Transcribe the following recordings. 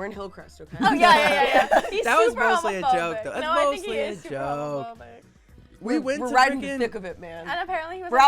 We're in Hillcrest, okay? Oh, yeah. He's That was super mostly a homophobic. joke, though. That's No, I think mostly he a is super joke. homophobic. We went We're to right in the freaking... thick of it, man. And apparently he was We're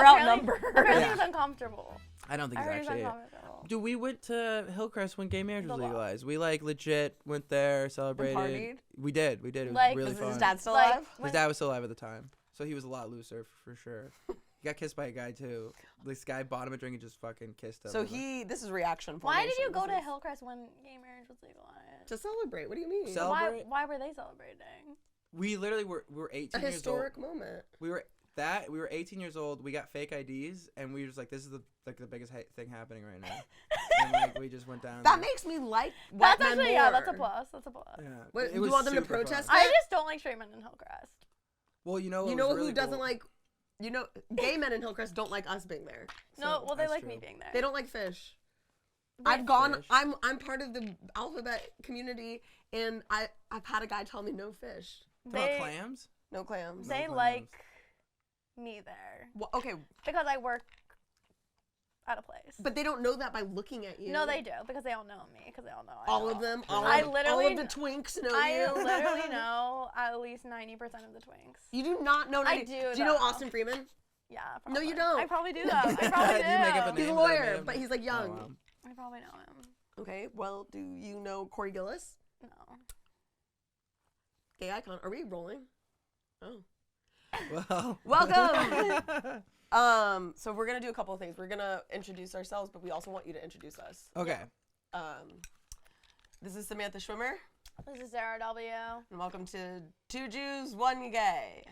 outnumbered. Apparently Yeah. he was uncomfortable. I don't think I it's heard he was actually... uncomfortable. Dude, we went to Hillcrest when gay marriage was The law. legalized. We, like, legit went there, celebrated. partied? We did. It was Like, really Is fun. his dad still Like, alive? His dad was still alive at the time, so he was a lot looser for sure. He got kissed by a guy too. This guy bought him a drink and just fucking kissed him. So this is reaction Why did you formation. go to This is- Hillcrest when gay marriage was legalized? To celebrate. What do you mean? Celebrate? Why were they celebrating? We literally were 18 A years historic old. moment. We were 18 years old. We got fake IDs, and we were just like, this is the biggest thing happening right now. And like we just went down. That there. makes me like That's white men actually, more. yeah, that's a plus. That's a plus. Yeah. Wait, it you was want them to super fun. protest? I just don't like straight men in Hillcrest. Well, you know what You was know really who doesn't cool? like? You know, gay men in Hillcrest don't like us being there. No, well, they that's like true. me being there. They don't like fish. Wait, I've gone. Fish? I'm part of the alphabet community, and I've had a guy tell me no fish, Talking about clams? no clams. They clams. like me there Well, okay, because I work at a place. but they don't know that by looking at you. No, they do because they all know me. Because they all know. All of them. All I of literally the twinks know I you. literally know at least 90% of the twinks. You do not know. I 90 do, Do you know though. Austin Freeman? Yeah. No, Probably. you don't. I probably do though. I probably do. Did you make up a He's a name? lawyer, but he's like young. Oh, wow. I probably know him. Okay, well, do you know Corey Gillis? No. Gay icon. Are we rolling? Oh. Well. Welcome. So we're gonna do a couple of things. We're gonna introduce ourselves, but we also want you to introduce us. Okay. This is Samantha Schwimmer, This is RW. and welcome to Two Jews, One Gay.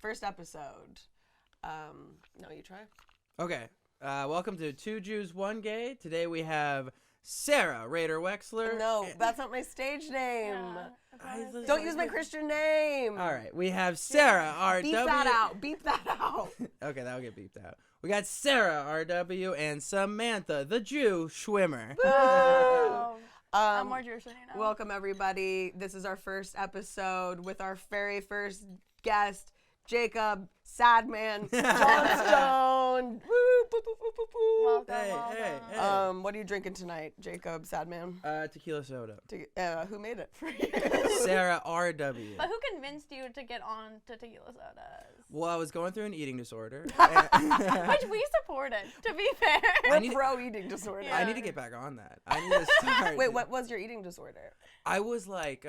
First episode. No, you try. Okay. Welcome to Two Jews, One Gay. Today we have Sarah Rader Wexler. No, that's not my stage name. Yeah, Don't use my Christian name. All right. We have Sarah RW. Beep that out. Beep that out. Okay, that'll get beeped out. We got Sarah RW and Samantha the Jew Schwimmer. Oh, I'm more Jewish than you know. Welcome, everybody. This is our first episode with our very first guest, Jacob Sadman Johnstone. Woo, boo, boo, boo, boo, boo. Welcome, Hey, welcome. hey. What are you drinking tonight, Jacob Sadman? Tequila soda. Who made it for you? Sarah RW. But who convinced you to get on to tequila sodas? Well, I was going through an eating disorder. Which we supported, to be fair. We're need- pro eating disorder. Yeah. I need to get back on that. I need to start. Wait, what was your eating disorder? I was like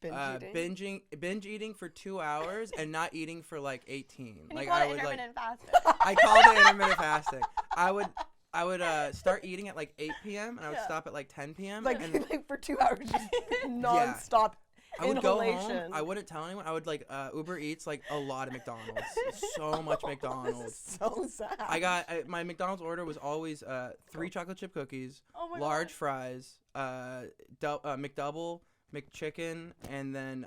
Binge eating? binge eating for 2 hours and not eating for like 18. And like you call I it would like intermittent fasting. I called it intermittent fasting. I would start eating at like 8 p.m. and I would Yeah. stop at like 10 p.m. Like, and like for 2 hours, just nonstop I would go inhalation. home. I wouldn't tell anyone. I would like Uber Eats like a lot of McDonald's. So much This McDonald's. is so sad. I got my McDonald's order was always 3 chocolate chip cookies, Oh my large God. fries, McDouble, McChicken, and then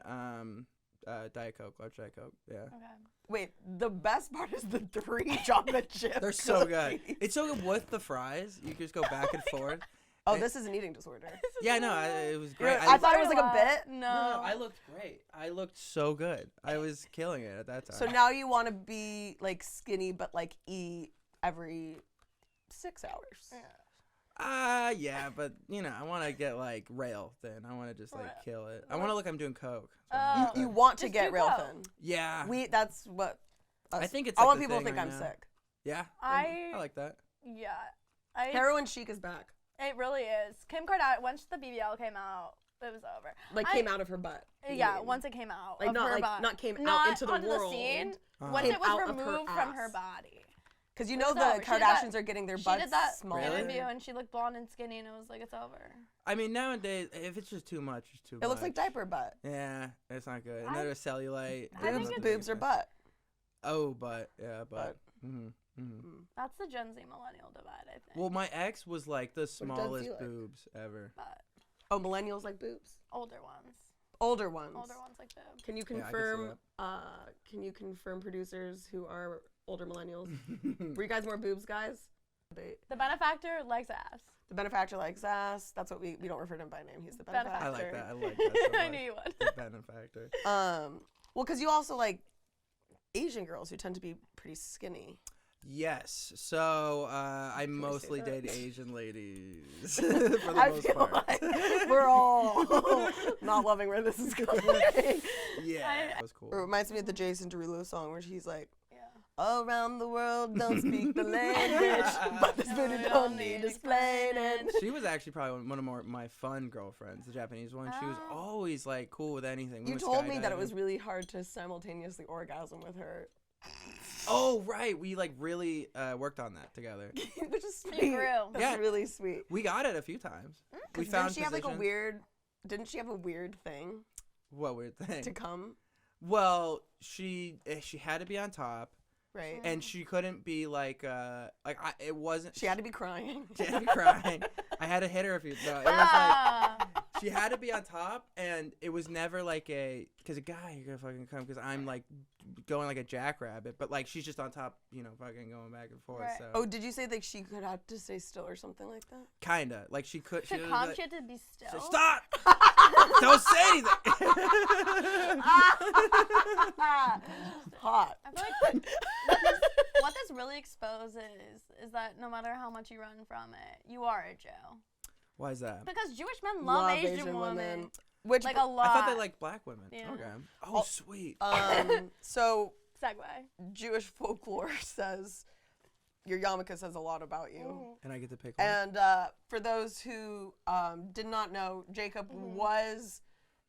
Diet Coke, large Diet Coke. Yeah. Okay. Wait, the best part is the 3 chocolate chip. They're so good. cookies. It's so good with the fries. You can just go back and forth. Oh, this is an eating disorder. Yeah, no, it was great. I thought it was like a bit. No. I looked great. I looked so good. I was killing it at that time. So now you want to be like skinny, but like eat every 6 hours. Yeah, but you know, I want to get like rail thin. I want to just like Rail. kill it. I want to look. I'm doing coke. Oh. You want to Just get do real coke. thin. Yeah. That's what. I think it's. I like, want the people to thing think right I'm now. sick. Yeah. I like that. Yeah. Heroin chic is back. It really is. Kim Kardashian, once the BBL came out, it was over. Like came out of her butt. you Yeah, mean. once it came out. Like of not her like butt. not came out Not into the onto world. The scene, Uh-huh. once Came it was out of her removed from her ass. body. Because you know It's the over. She did that- Kardashians are getting their She butts did that smaller. Really? interview and she looked blonde and skinny and it was like, it's over. I mean, nowadays, if it's just too much, it's too much. It looks like diaper butt. Yeah, it's not good. I- And then there's cellulite. I think Boobs, it's- boobs or butt. Oh, but yeah, but. That's the Gen Z millennial divide, I think. Well, my ex was like the does he smallest like? boobs ever. But Oh, millennials like boobs. older ones. Older ones. Older ones like boobs. Can you Yeah, I can see confirm? Can you confirm producers who are older millennials? Were you guys more boobs guys? The benefactor likes ass. The benefactor likes ass. That's what we don't refer to him by name. He's the benefactor. I like that. I like that so much. I knew you would. The benefactor. Well, because you also like Asian girls who tend to be pretty skinny. Yes. So I mostly that? date Asian ladies for the I most feel part. like we're all not loving where this is going. Yeah, that was cool. It reminds me of the Jason Derulo song where he's like, Yeah. all around the world don't speak the language, but this booty don't need explaining. She was actually probably one of my fun girlfriends, the Japanese one. She was always like cool with anything. We You went told me that it skydiving. was really hard to simultaneously orgasm with her. Oh right, we like really worked on that together. Which is sweet. You grew. That's Yeah. really sweet. We got it a few times. We Didn't found she have like a positions. weird? Didn't she have a weird thing What weird thing? to come? Well, she had to be on top, Right. and she couldn't be like it wasn't. She had to be crying. She had to be crying. I had to hit her a few. No, it was like Ah. she had to be on top, and it was never like because a guy you're gonna fucking come because I'm like going like a jackrabbit, but like she's just on top, fucking going back and forth. Right. So Oh, did you say that she could have to stay still or something like that? kinda like she could. To was come, like, she had to be still. Stop! Don't say anything. Hot. I feel like what this really exposes is that no matter how much you run from it, you are a Jew. Why is that? Because Jewish men love Asian women. Which Like a lot. I thought they liked black women. Yeah. Okay. Oh, sweet. so Segue. Jewish folklore says your yarmulke says a lot about you. And I get to pick one. And for those who did not know, Jacob was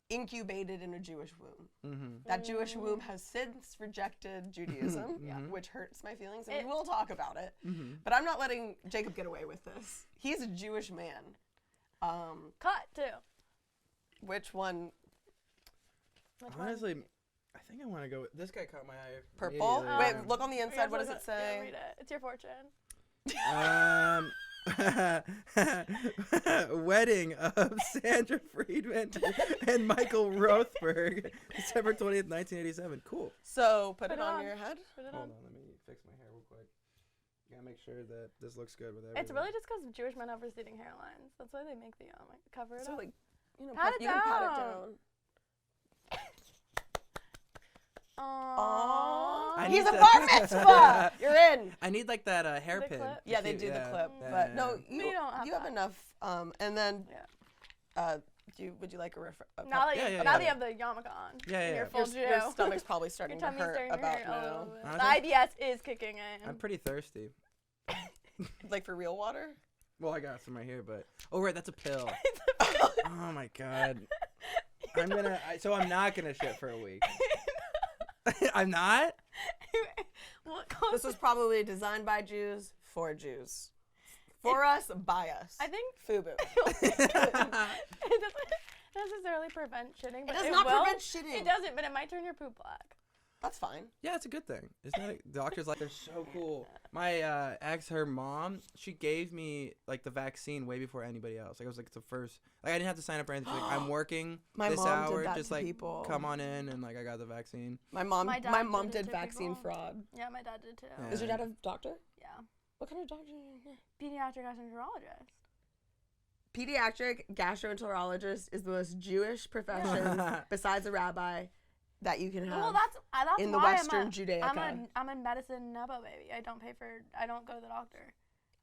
incubated in a Jewish womb. Mm-hmm. That Jewish womb has since rejected Judaism, which hurts my feelings, and we will talk about it. Mm-hmm. But I'm not letting Jacob get away with this. He's a Jewish man. Cut too. Which one? Honestly, I think I want to go with this guy. Caught my eye. Purple? immediately. Wait, look on the inside. What does it Yeah, say? read it. It's your fortune. Wedding of Sandra Friedman and Michael Rothberg, December 20th, 1987. Cool. So put Put it it on on. your head. Put it Hold on. on, let me fix my hair real quick. Gotta make sure that this looks good with everything. It's really just because Jewish men have receding hairlines. That's why they make the cover it So up. like, Pat it you can pat it down. down. Aww. I He's need a to- bar mitzvah. You're in. I need like that hairpin. clip? Yeah, they do the clip, but no, We don't have you have that. enough. And then, Yeah. would you like a Now that Yeah, you, yeah, now yeah. that you have the yarmulke on, Yeah, and yeah. you're full Jew. your stomach's probably starting Your to tummy's hurt starting to about hurt a little now. bit. The Honestly, IBS is kicking in. I'm pretty thirsty. Like for real water? Well, I got some right here, but right, that's a pill. Oh my god. So I'm not gonna shit for a week. I'm not. What This was probably designed by Jews for Jews. For us, by us. I think FUBU. it doesn't necessarily prevent shitting. But It does it not will. prevent shitting. It doesn't, but it might turn your poop black. That's fine. Yeah, it's a good thing. Isn't that doctors like they're so cool. My ex, her mom, she gave me like the vaccine way before anybody else. Like it was like the first. Like I didn't have to sign up for anything. She's like, I'm working My this mom hour. did that Just to like people. come on in, and like I got the vaccine. My mom My dad did it did to vaccine people. fraud. Yeah, my dad did too. Yeah. Is your dad a doctor? Yeah. What kind of doctor? Pediatric gastroenterologist. Pediatric gastroenterologist is the most Jewish profession besides a rabbi that you can have. Well, that's in the why Western Judaica. I'm a medicine nepo baby. I don't go to the doctor.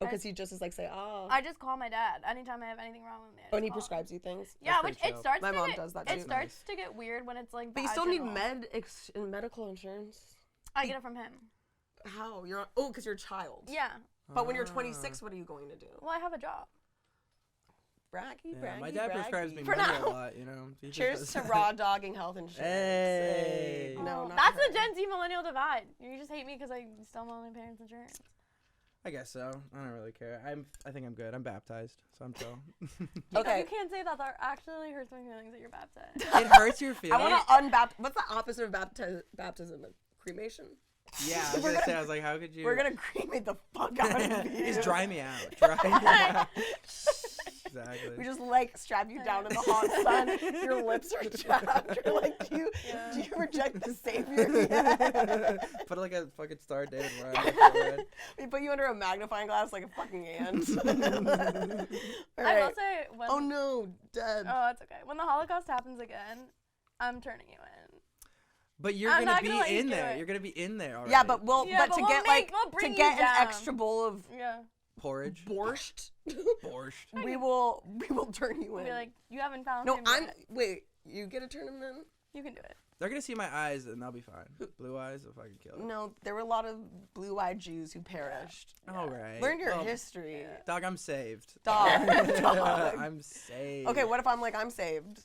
because he just is like say, oh. I just call my dad anytime I have anything wrong with me. I Oh, and he just call him. prescribes you things. Yeah, That's which pretty it chill. starts. My to mom get, does that It too. starts to get weird when it's like. But you still need medical insurance. I get it from him. How? You're because you're a child. Yeah. But when you're 26, what are you going to do? Well, I have a job. Braggy, Yeah, my dad prescribes me For money now. a lot, you know. He just Cheers does to that. raw dogging health insurance. Hey. No, Oh, not that's her. the Gen Z millennial divide. You just hate me because I still owe my parents' insurance. I guess so. I don't really care. I think I'm good. I'm baptized, so I'm chill. Okay. You can't say that. That actually hurts my feelings that you're baptized. It hurts your I feelings. want to unbaptize. What's the opposite of baptism? Cremation? Yeah, I was gonna say. I was like, how could you? We're going to cremate the fuck out of you. Just dry me out. Dry me out. Exactly. We just like strap you down in the hot sun. Your lips are chapped. You're like, do you reject the Savior yet? Put like a fucking Star David around my forehead. We put you under a magnifying glass like a fucking ant. All I will right. say when. Oh no, dead. Oh, it's okay. When the Holocaust happens again, I'm turning you in. But you're I'm gonna not be gonna let you in do there. it. You're gonna be in there already. Yeah, but Yeah, but to we'll get make- like we'll to bring you get an down. extra bowl of Yeah. porridge. borscht, Borscht. we will turn you We'll in. be like, you haven't found no, him I'm yet. wait. You get to turn him in? You can do it. They're gonna see my eyes and they'll be fine. Blue eyes, if I can kill it. No, there were a lot of blue-eyed Jews who perished. All right. Learn your Well, history, Dog, I'm saved. dog. Dog. I'm saved. Okay, what if I'm like I'm saved?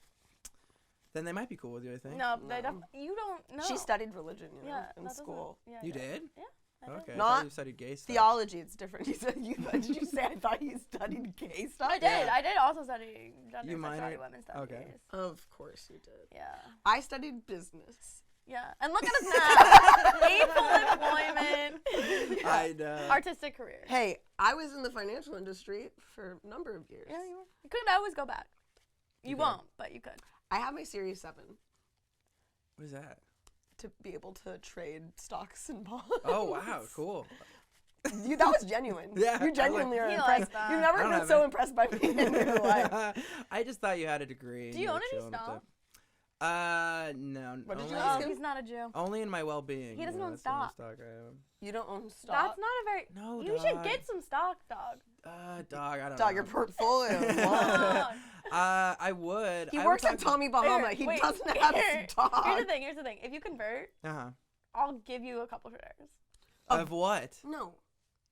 Then they might be cool with you, I think. No, they No. don't. You don't know. She studied religion, Yeah, in that doesn't- school. Yeah, You I did? Yeah. I did. Okay. I Not thought you studied gay stuff. Theology, it's different. You said did you say I thought you studied gay stuff? I did. Yeah. I did also study gender, You sexuality, minored- women's studies. okay. Of course you did. Yeah. I studied business. Yeah. And look at us now. Gainful employment. I know. Artistic career. Hey, I was in the financial industry for a number of years. Yeah, you were. You could always go back. You could. won't, but you could. I have my Series 7 What is that? to be able to trade stocks and bonds. Oh, wow. Cool. That was genuine. Yeah, You genuinely are He impressed. likes that. You've never I don't been have so any. impressed by me in your life. I just thought you had a degree. Do you and own were any chilling with stock? it. No. What did you only, ask Oh, him? he's not a Jew. only in my well-being. He doesn't you know, own that's the only stock. I own. You don't own stock? That's not a very. No, You should dog. get some stock, dog. Dog, I don't know. Dog, your portfolio. is long. Dog. I would. He I works would at talk Tommy Bahama. Here, He wait, doesn't have here. stock. Here's the thing. If you convert, Uh-huh. I'll give you a couple shares. Of what? No.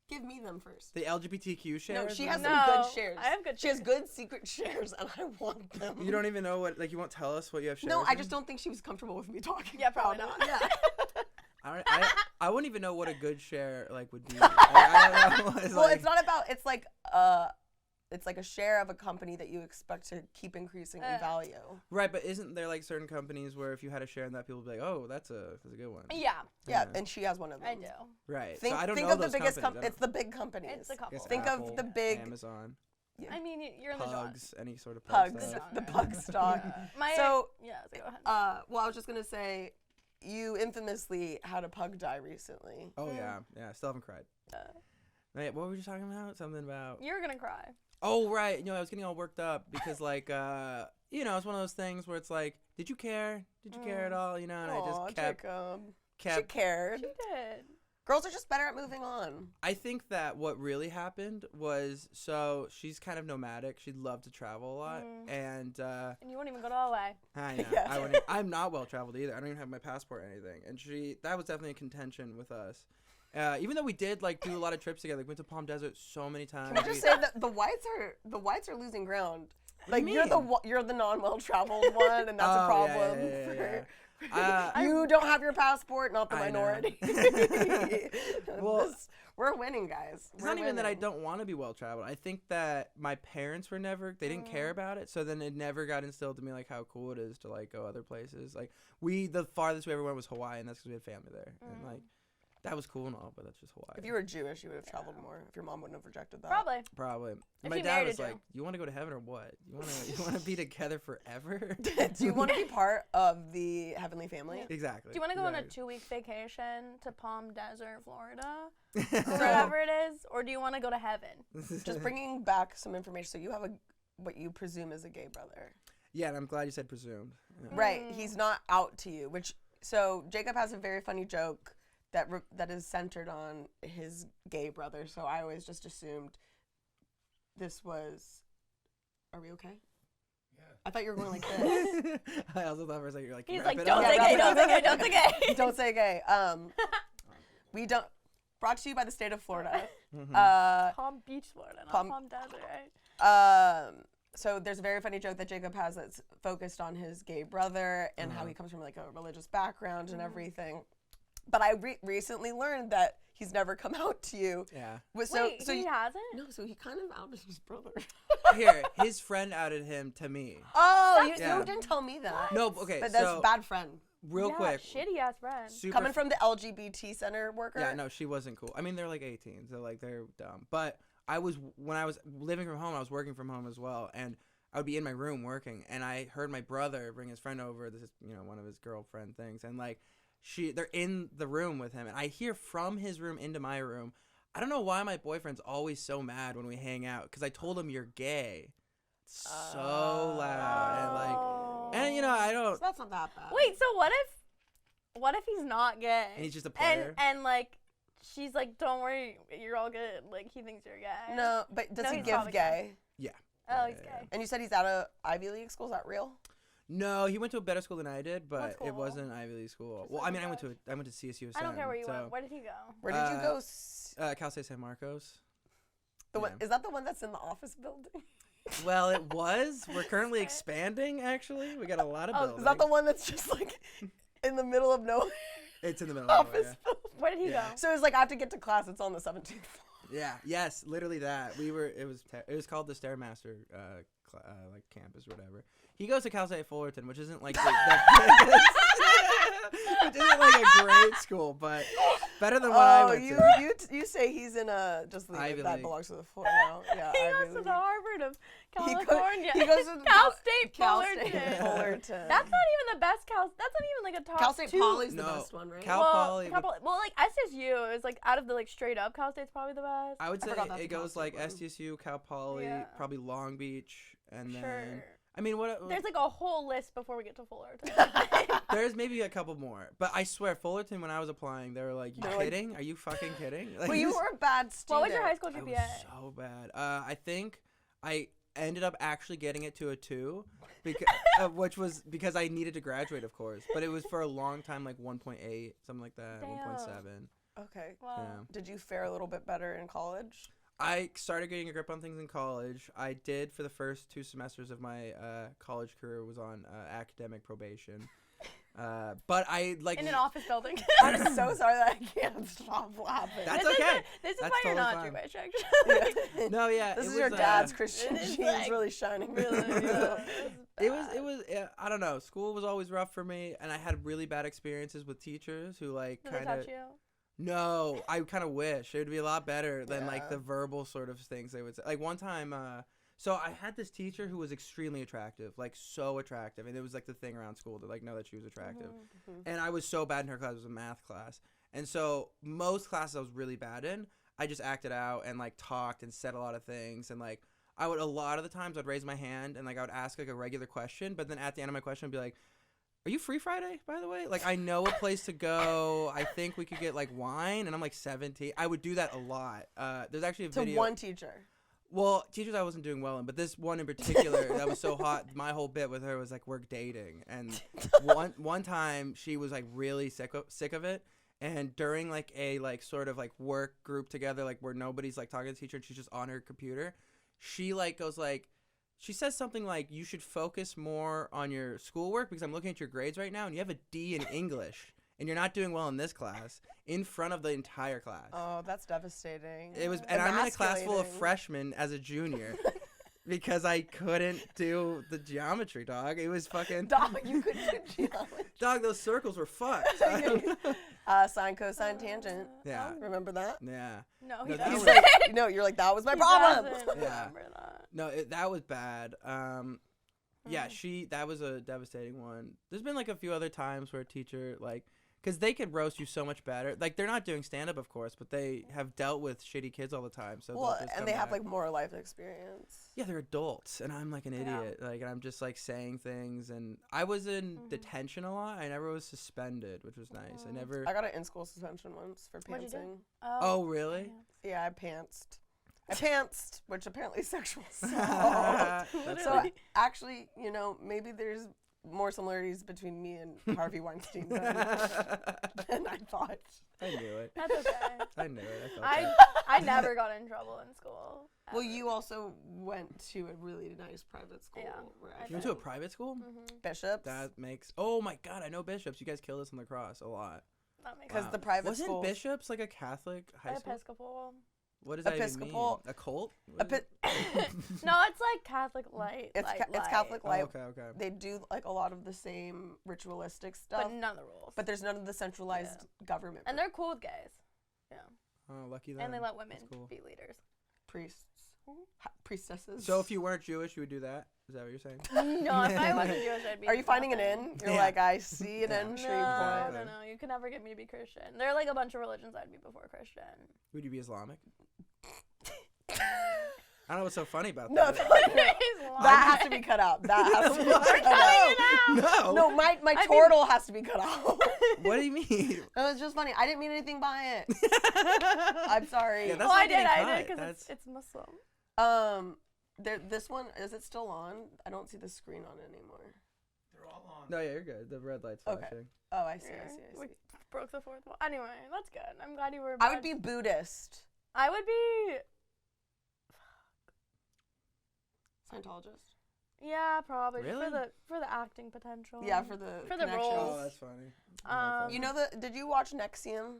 Give me them first. The LGBTQ shares? No, she has No, some good shares. I have good She has shares. good secret shares, and I want them. You don't even know what, like, you won't tell us what you have shares No, I in? just don't think she was comfortable with me talking. Yeah, probably about not. it. Yeah. I wouldn't even know what a good share, like, would be. I don't know. Well, it's not about. It's like a share of a company that you expect to keep increasing in value. Right, but isn't there, like, certain companies where if you had a share in that, people would be like, oh, that's a good one. Yeah, Yeah, and she has one of them. I do. Right. Think, so I don't think know of the those biggest. companies. I It's the big companies. It's a couple. guess Think Apple, of the big Amazon, yeah. I mean, you're in the genre. Pugs, any sort of pug pugs, stuff. the pug stock. My, So, yeah, so go ahead. Well, I was just gonna say, you infamously had a pug die recently. Oh, yeah. Yeah, still haven't cried. Wait, what were you talking about? Something about... You're gonna cry. Oh, right. You know, I was getting all worked up because, like, you know, it's one of those things where it's like, did you care? Did you care at all? You know, and I Aw, just kept... Jacob. She kept cared. She did. Girls are just better at moving on. I think that what really happened was, so she's kind of nomadic. She'd love to travel a lot. And And you won't even go to LA. I know. Yeah. I'm not well traveled either. I don't even have my passport or anything. And that was definitely a contention with us. Even though we did like do a lot of trips together, like went to Palm Desert so many times. Can I just say that the whites are losing ground. Like do you you're the non well traveled one, and that's a Oh, problem. yeah. You don't have your passport, not the I know. minority. Well, we're winning, guys. It's not even that I don't want to be well traveled. I think that my parents were they didn't care about it, so then it never got instilled to me like how cool it is to like go other places. Like the farthest we ever went was Hawaii, and that's because we had family there, and like that was cool and all, but that's just Hawaii. If you were Jewish, you would have traveled more. If your mom wouldn't have rejected that. Probably. And my she dad married a was Jew. like, "You want to go to heaven or what? You want to be together forever?" Do you want to be part of the heavenly family? Exactly. Do you want to go on a exactly. 2-week vacation to Palm Desert, Florida, or wherever it is, or do you want to go to heaven? Just bringing back some information. So you have what you presume is a gay brother. Yeah, and I'm glad you said presumed. Yeah. Right. He's not out to you, so Jacob has a very funny joke that is centered on his gay brother. So I always just assumed this was. Are we okay? Yeah. I thought you were going like this. I also thought for a second you're like, He's wrap like, it don't up." say wrap gay, it don't up. say gay, don't say gay. Don't say gay. We don't. Brought to you by the state of Florida. Mhm. Palm Beach, Florida, not Palm- Palm Desert, right? So there's a very funny joke that Jacob has that's focused on his gay brother and how he comes from like a religious background and everything. But I recently learned that he's never come out to you. Yeah. Wait, he hasn't? No, so he kind of outed his brother. Here, his friend outed him to me. Oh, you Yeah. didn't tell me that. No, okay, But that's so bad friend. real Yeah, quick. shitty ass friend. Super Coming from the LGBT center worker. Yeah, no, she wasn't cool. I mean, they're like 18, so like they're dumb. But when I was living from home, I was working from home as well, and I would be in my room working, and I heard my brother bring his friend over. This is one of his girlfriend things, and like they're in the room with him, and I hear from his room into my room. I don't know why my boyfriend's always so mad when we hang out because I told him you're gay. So loud and like, and I don't. So that's not that bad. Wait, so what what if he's not gay? And he's just a player. And like, she's like, don't worry, you're all good. Like, he thinks you're gay. No, but does No, he he's give probably gay? Yeah. Oh, he's gay. And you said he's out of Ivy League school. Is that real? No, he went to a better school than I did, but That's it cool. wasn't an Ivy League school. Just Well, like I mean, you I went to CSU. I don't care where you went. Where did he go? Where did you go? Cal State San Marcos. The one, Yeah. is that the one that's in the office building? Well, it was. We're currently expanding, actually. We got a lot of buildings. Is that the one that's just like in the middle of nowhere? It's in the middle of Office nowhere. building. Where did he Yeah. go? So it's like I have to get to class. It's on the 17th floor. Yeah. Yes, literally that. It was called the Stairmaster like campus or whatever. He goes to Cal State Fullerton, which isn't like the biggest, which isn't like a great school, but better than what I went to. you say he's in a just leave Ivy it. That League. belongs to the floor now. Yeah, He Ivy goes to League. the Harvard of He go- California. He goes to Cal State Cal Fullerton. State Fullerton. That's not even the best Cal. That's not even like a top Cal State two. Poly's the No, best one, right? Cal well, Poly. well, like SSU is like out of the like straight up Cal State's probably the best. I would say forgot that's it the Cal goes State like one. SDSU, Cal Poly, Yeah. probably Long Beach, and Sure. then I mean what? There's like a whole list before we get to Fullerton. There's maybe a couple more, but I swear Fullerton when I was applying, they were like, "You They're like- kidding? Are you fucking kidding?" Like, Well, you were a bad student. What was your high school I GPA? was so bad. I think I ended up actually getting it to a 2, because which was because I needed to graduate, of course. But it was for a long time, like 1.8, something like that, Damn. 1.7. Okay. Wow. Yeah. Did you fare a little bit better in college? I started getting a grip on things in college. I did for the first 2 semesters of my college career was on academic probation. But I like. In an office building. I'm so sorry that I can't stop laughing. That's this okay. This is That's why you're totally not fine. Jewish, actually. Yeah. No, yeah. This it is was, your dad's Christian it is genes like- really shining. Really, It was I don't know. School was always rough for me, and I had really bad experiences with teachers who like Did they kind of. touch you? No, I kind of wish it would be a lot better than like Yeah. the verbal sort of things they would say. Like one time, so I had this teacher who was extremely attractive, like so attractive, and it was like the thing around school to like know that she was attractive. Mhm. And I was so bad in her class; it was a math class, and so most classes I was really bad in, I just acted out and like talked and said a lot of things, and like I would a lot of the times I'd raise my hand and like I would ask like a regular question, but then at the end of my question I'd be like, "Are you free Friday, by the way? Like, I know a place to go. I think we could get, like, wine." And I'm, like, 17. I would do that a lot. There's actually a To video. one teacher. Well, teachers I wasn't doing well in, but this one in particular that was so hot, my whole bit with her was, like, we're dating. And one time, she was, like, really sick of it. And during, like, a, like, sort of, like, work group together, like, where nobody's, like, talking to the teacher and she's just on her computer, she, like, goes, like, she says something like, "You should focus more on your schoolwork because I'm looking at your grades right now and you have a D in English and you're not doing well in this class," in front of the entire class. Oh, that's devastating. It was, and I'm in a class full of Emasculating. freshmen as a junior because I couldn't do the geometry, dog. It was fucking Dog, you could do geometry. dog. Those circles were fucked. Sine, cosine, tangent. Yeah. Remember that? Yeah. No, No, he that doesn't. was- You're like, that was my He problem. doesn't Yeah. remember that. No, that was bad. Yeah, Mm. that was a devastating one. There's been like a few other times where a teacher like, because they could roast you so much better. Like they're not doing stand up, of course, but they have dealt with shitty kids all the time. So Well, they'll just and come they have back. like more life experience. Yeah, they're adults, and I'm like an Yeah. idiot. Like, and I'm just like saying things, and I was in Mhm. detention a lot. I never was suspended, which was nice. I Mhm. never. I got an in-school suspension once for What'd you do? pantsing. Oh, really? Yeah, I pantsed. I pantsed, which apparently is sexual assault. That's So Literally. actually, maybe there's more similarities between me and Harvey Weinstein than I thought. I knew it. That's okay. I knew it. I felt I that. I never got in trouble in school. Well, ever. you also went to a really nice private school. Yeah, Where I You went to a private school? Mhm. Bishops. That makes. Oh my God, I know Bishops. You guys killed us in lacrosse a lot. That makes Because sense. the private Wasn't schools. Bishops like a Catholic high school? Episcopal. What does that Episcopal- even mean? A cult? What is it? No, it's like Catholic light. It's light, it's Catholic Oh, light. okay, okay. They do like a lot of the same ritualistic but stuff, none of the rules. but there's none of the centralized government. And they're cool with gays. Yeah. Oh, lucky them. And they let women That's cool. be leaders. priests, priestesses. So if you weren't Jewish, you would do that? Is that what you're saying? No, if I wasn't Jewish, I'd be. Are you finding an nothing. in? You're Yeah. like, I see an Yeah. entry No, point. no, no. You can never get me to be Christian. There are like a bunch of religions I'd be before Christian. Would you be Islamic? I don't know what's so funny about No, that. that has to be cut out. That has to be cut out. No. No, my turtle has to be cut out. What do you mean? It was just funny. I didn't mean anything by it. I'm sorry. Yeah, that's Well, not I getting did, cut. because it's Muslim. This one, is it still on? I don't see the screen on anymore. They're all on. No, yeah, you're good. The red light's Okay. flashing. Oh, I see. We broke the fourth wall. Anyway, that's good. I'm glad you were. I would be Buddhist. I would be. Scientologist. Yeah, probably Really? for the acting potential. Yeah, for the roles. Oh, that's funny. I like that. You know did you watch Nexium?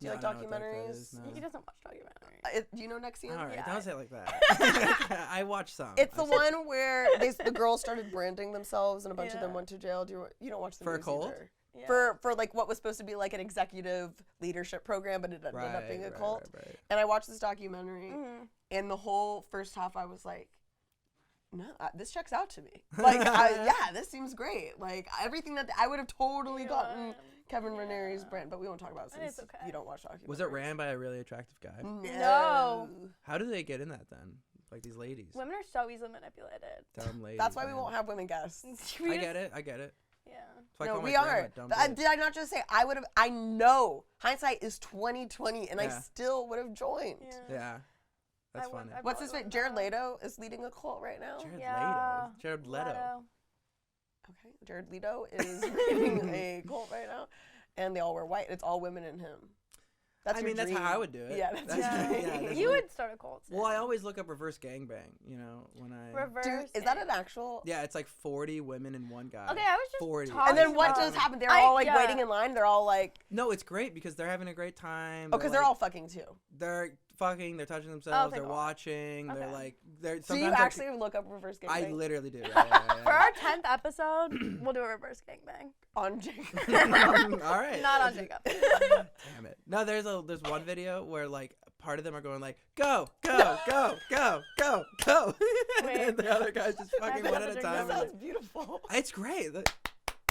Do you like No, I don't know what that documentaries? is, no. He doesn't watch documentaries. Do you know Nexium? All right, Yeah. don't say it like that. I watched some. It's the I've seen- one where the girls started branding themselves and a bunch of them Yeah. went to jail. You don't watch the For a news cult? either. Yeah. For like what was supposed to be like an executive leadership program, but it ended up being a cult. Right. And I watched this documentary, Mhm. and the whole first half I was like, no, this checks out to me. Like, yeah, this seems great. Like everything that I would have totally gotten Kevin Raniere's brand, but we won't talk about it It's since okay. you don't watch documentaries. Was it ran by a really attractive guy? No. How do they get in that then? Like these ladies, Women are so easily manipulated. dumb ladies. That's why we man. won't have women guests. I get it. Yeah. That's why I No, call my we grandma are. dumb But bitch. did I not just say I would have? I know hindsight is 20/20, and I Yeah. still would have joined. Yeah, that's I would- funny. I What's his probably name? would've Jared done Leto is leading a cult right now. Jared Yeah. Leto. Jared Leto. Okay, Jared Leto is leading a cult right now, and they all wear white. It's all women in him. That's I your mean, that's how dream. I would do it. Yeah, that's Yeah. your Yeah, dream. that's You what- would start a cult. Well, I always look up reverse gangbang. You know, when I. Reverse. Dude, is that an actual? Yeah, it's like 40 women and one guy. Okay, I was just 40. talking And then what about- does happen? They're I- all like yeah. waiting in line. They're all like, No, it's great because they're having a great time. oh, because they're like- all fucking too. They're fucking. They're touching themselves. thank they're God. watching. They're Okay. like. They're. So you sometimes they're- actually look up reverse gangbang I literally do. Yeah. For our 10th episode, we'll do a reverse gangbang. on Jacob. All right. Not on Jacob. Damn it. No, there's one video where like part of them are going like go go go go go go, and the other guys just fucking one at a That time. sounds beautiful. It's great.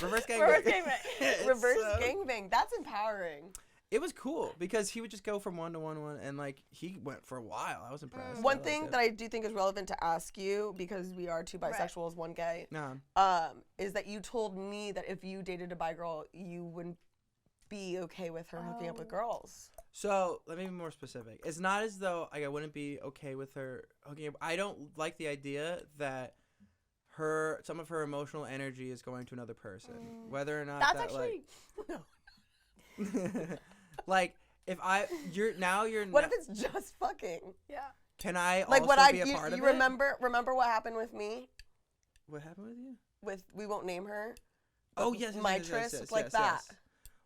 Reverse gangbang. Reverse gangbang. It's Reverse so- gangbang. That's empowering. It was cool because he would just go from one to one, and like he went for a while. I was impressed. One I thing liked that it. I do think is relevant to ask you, because we are two bisexuals, one gay, No. is that you told me that if you dated a bi girl, you wouldn't be okay with her hooking up with girls. So let me be more specific. It's not as though like I wouldn't be okay with her hooking up. I don't like the idea that some of her emotional energy is going to another person, whether or not That's that actually. like, like if you're What if it's just fucking? Yeah. can I Like also what be a part of you it? remember what happened with me? What happened with you? With we won't name her. Oh yes, my tryst, like that.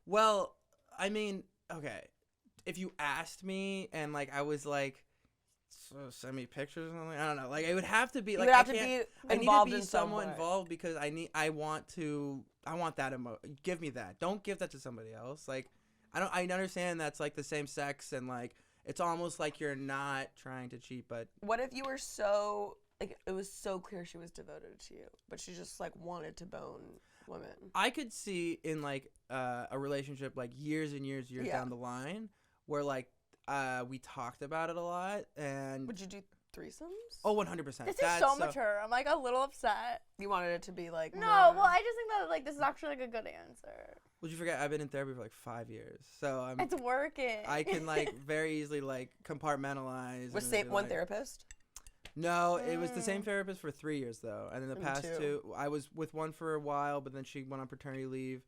Well, I mean, okay, if you asked me and like I was like, so send me pictures or something, I don't know. Like it would have to be You like would have I to can't. be I need involved to be in some somewhat way. involved because I want that give me that. Don't give that to somebody else. Like I understand that's like the same sex and like it's almost like you're not trying to cheat, but What if you were so like it was so clear she was devoted to you, but she just like wanted to bone women? I could see in like a relationship like years and years Yeah. down the line where like we talked about it a lot and Would you do threesomes? oh 100%. This is so mature. I'm like a little upset. You wanted it to be like No, more- well, I just think that like this is actually like a good answer. Would you forget I've been in therapy for like 5 years, so It's working. I can like very easily like compartmentalize. with and same be one like- therapist. No, it was the same therapist for 3 years though, and then the And past two. two, I was with one for a while, but then she went on paternity leave,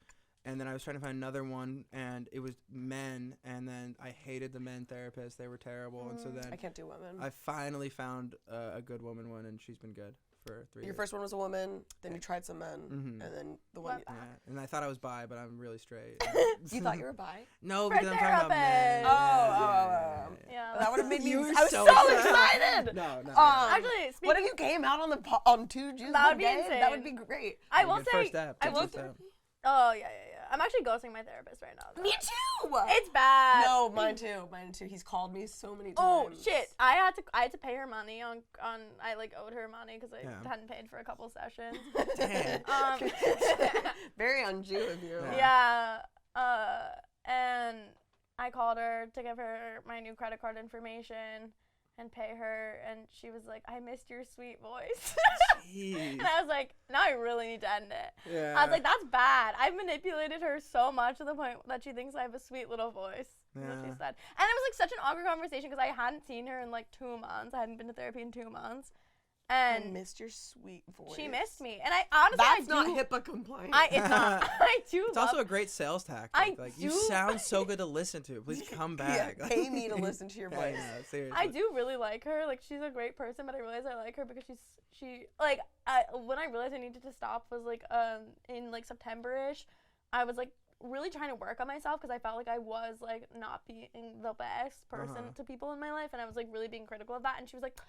and then I was trying to find another one, and it was men, and then I hated the men therapists; they were terrible, and so I then can't do women. I finally found a good woman one, and she's been good for 3 Your years. first one was a woman, then you tried some men, Mhm. and then the one Yeah, and I thought I was bi, but I'm really straight. you thought you were bi. No, For because I'm talking about men. therapist. Oh. Yeah. That would have made me. You were I was so so excited. excited. No, no. Actually, speaking, What if you came out on on 2 Jews That one would be day? That would insane. be great. I will Good say, first step. I Good will. first step. Oh yeah. I'm actually ghosting my therapist right now. though. Me too. It's bad. No, mine too. Mine too. He's called me so many times. Oh shit! I had to pay her money on I like owed her money because I Yeah. hadn't paid for a couple sessions. Damn. Very un-Jew of you. Yeah. And I called her to give her my new credit card information, and pay her, and she was like, I missed your sweet voice. Jeez. And I was like, now I really need to end it. Yeah. I was like, that's bad. I've manipulated her so much to the point that she thinks I have a sweet little voice. Is what she Yeah. said. And it was like such an awkward conversation because I hadn't seen her in like 2 months. I hadn't been to therapy in 2 months. I And missed your sweet voice. she missed me. And I honestly, That's I not do, HIPAA compliant. It's not. I do It's love also a great sales tactic. I Like, you do- sound so good to listen to. Please come back. Yeah, pay me to listen to your I voice. know, seriously. I do really like her. Like, she's a great person, but I realize I like her because when I realized I needed to stop was like in like September-ish. I was like really trying to work on myself because I felt like I was like not being the best person to people in my life, and I was like really being critical of that. And she was like,